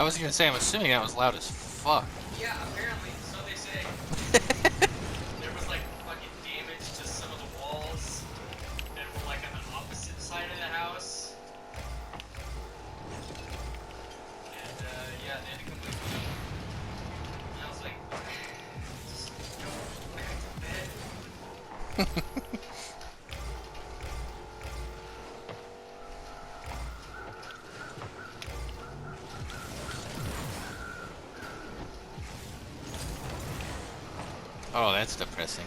I was gonna say, I'm assuming that was loud as fuck. Yeah, apparently, so they say. There was like fucking damage to some of the walls that were like on the opposite side of the house. And yeah, they had to come with me. And I was like, just go back to bed. Oh, that's depressing.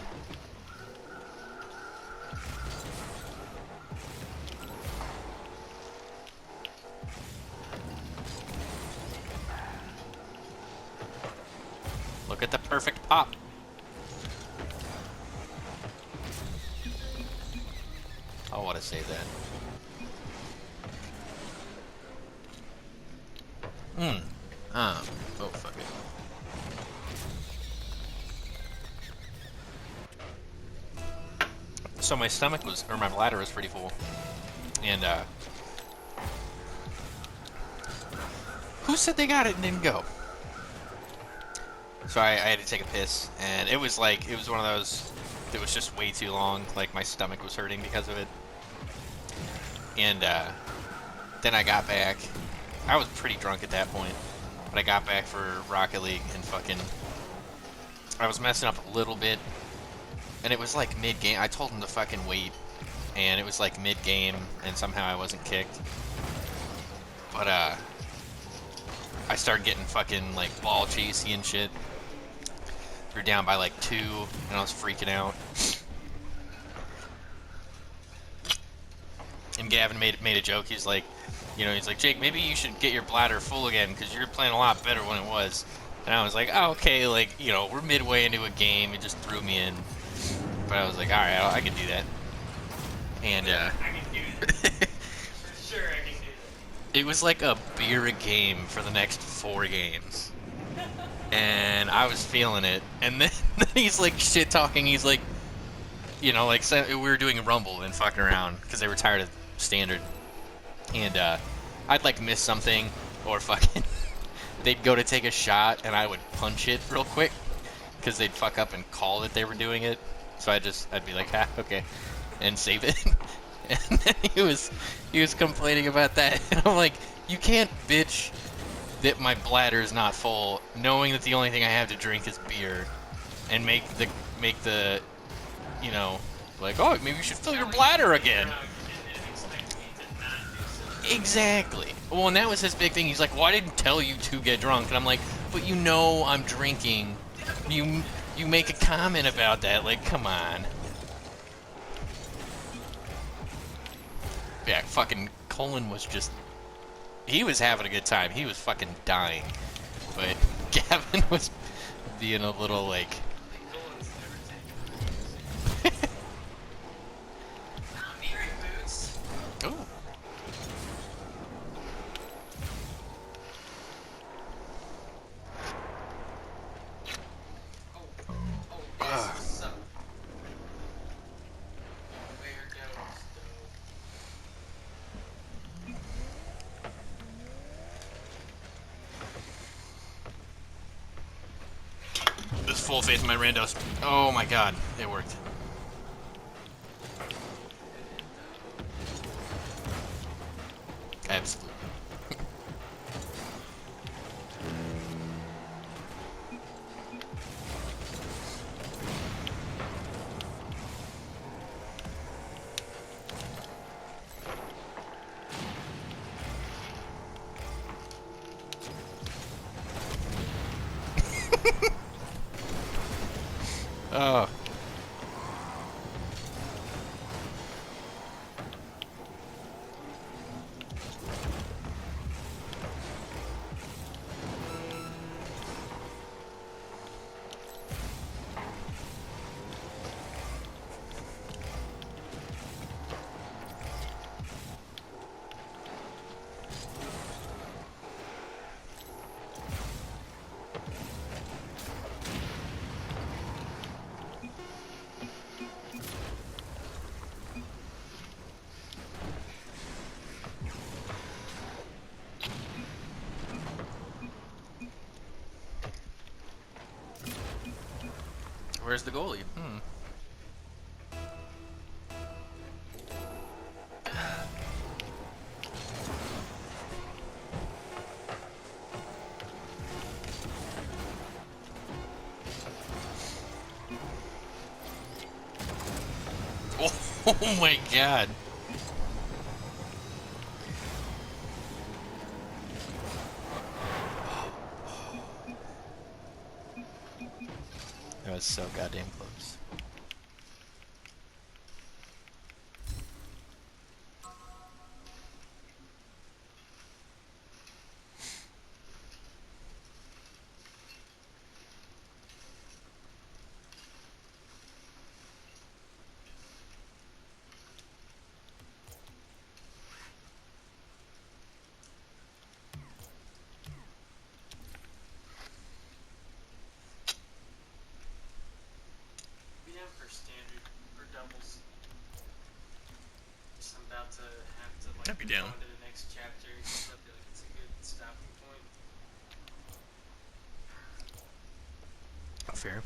Look at the perfect pop. I want to say that. Oh, fuck it. So my stomach was, or my bladder was pretty full. And, who said they got it and didn't go? So I had to take a piss, and it was like, it was one of those, it was just way too long, like my stomach was hurting because of it. And, then I got back. I was pretty drunk at that point, but I got back for Rocket League and fucking, I was messing up a little bit, and it was like mid-game. I told him to fucking wait, and it was like mid-game, and somehow I wasn't kicked. But, I started getting fucking, like, ball chasey and shit. We were down by, like, 2, and I was freaking out. And Gavin made a joke. He's like, you know, he's like, Jake, maybe you should get your bladder full again, because you're playing a lot better when it was. And I was like, oh, okay, like, you know, we're midway into a game. It just threw me in. But I was like, alright, I can do that. And, I can do it. For sure, I can do it. it was like a beer a game for the next 4 games. And I was feeling it. And then he's like shit talking. He's like, you know, like we were doing a rumble and fucking around because they were tired of standard. And I'd like miss something or fucking they'd go to take a shot and I would punch it real quick because they'd fuck up and call that they were doing it. So I'd be like, ah, okay, and save it. And then he was complaining about that, and I'm like, you can't bitch that my bladder is not full, knowing that the only thing I have to drink is beer, and make the, you know, like, oh, maybe you should fill your bladder again. Exactly. Well, and that was his big thing. He's like, well, I didn't tell you to get drunk, and I'm like, but you know I'm drinking. You make a comment about that, like, come on. Yeah, fucking Colin was just, he was having a good time. He was fucking dying. But Gavin was being a little like, ooh. This full faith in my randos. Oh my god, it worked. Absolutely. Oh. Where's the goalie? Oh my god. That was so goddamn close. We have for standard or doubles. So I'm about to have to like I'd be move down. on to the next chapter. So I feel like it's a good stopping point. Fair.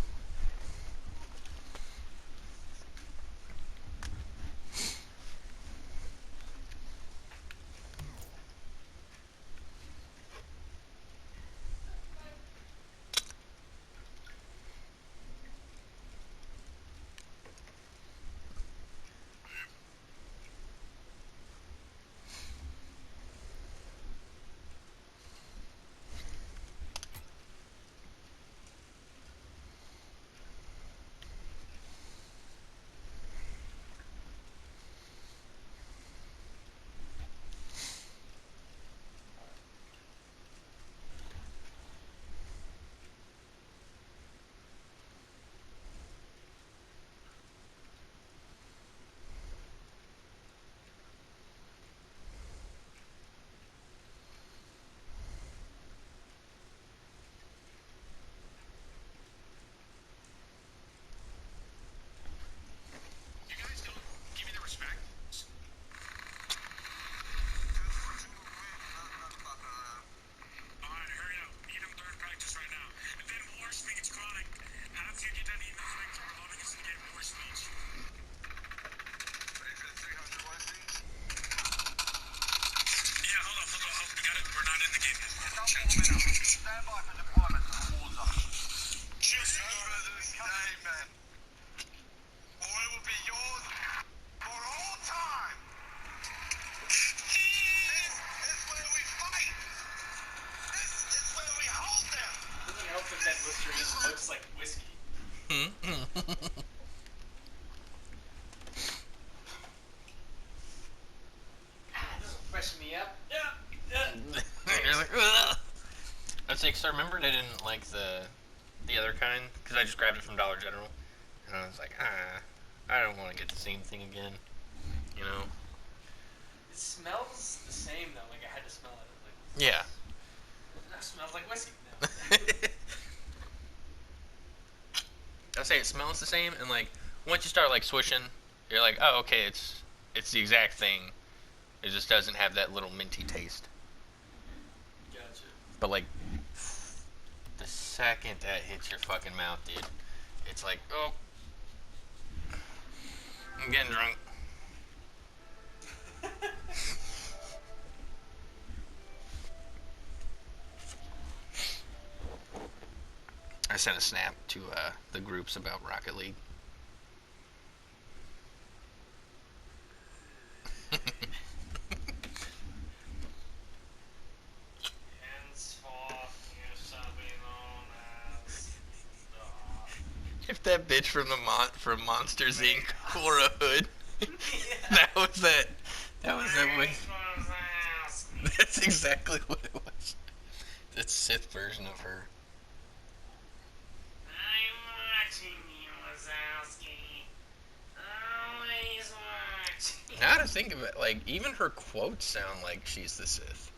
Doesn't help if that Listerine looks like whiskey. This will freshen me up. You're like, ugh. I was like, so I remembered I didn't like the other kind because I just grabbed it from Dollar General, and I was like, I don't want to get the same thing again, you know? It smells the same though. Like I had to smell it. Like Yeah. that smells like whiskey now. I'll say it smells the same, and like once you start like swishing, you're like, oh, okay, it's the exact thing. It just doesn't have that little minty taste. Gotcha. But like the second that hits your fucking mouth, dude, it's like, oh, I'm getting drunk. I sent a snap to the groups about Rocket League. Henceforth, you shall be known as the... If that bitch from Monsters Inc. wore a hood, that was that. That was that way. That's exactly what it was. The Sith version of her. I'm watching you, Wazowski. Always watching. Now to think of it, like even her quotes sound like she's the Sith.